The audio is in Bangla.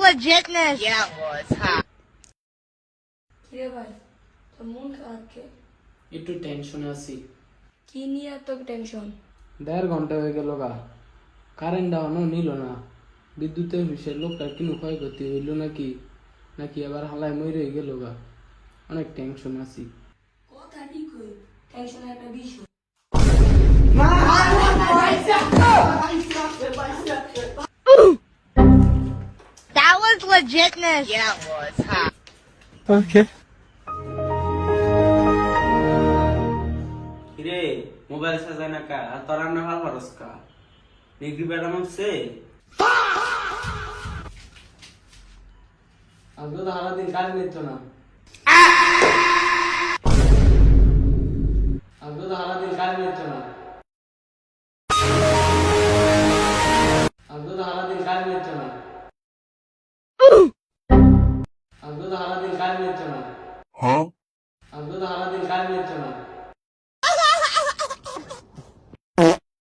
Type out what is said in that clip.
legitness. Yeah, it was. Ha. কিরে ভাই তোর মন খারাপ কে? একটু টেনশনে আছি। কি নিয়ে এত টেনশন? 1.5 ঘন্টা হয়ে গেল গা, কারেন্ট ডাউনও নিল না। বিদ্যুতের বিষয়ে লোকটার কিনো ক্ষয়ক্ষতি হইল নাকি নাকি আবার হালায় মরে গেল গা, অনেক টেনশন আছি। কথা ঠিক কই, টেনশনের একটা বিষয়। That was legitness. Yeah, it was. Ha. কিরে মোবাইল সাজায় না কা আর তোর রান্না ভালো পারস কা নেগরি বেড়া মারছে আজকে তো সারাদিন কারেন্ট নিত না, আজকে তো সারাদিন কারেন্ট নিত না, আজকে তো সারাদিন কারেন্ট নিত না, আজকে তো সারাদিন কারেন্ট নিত না।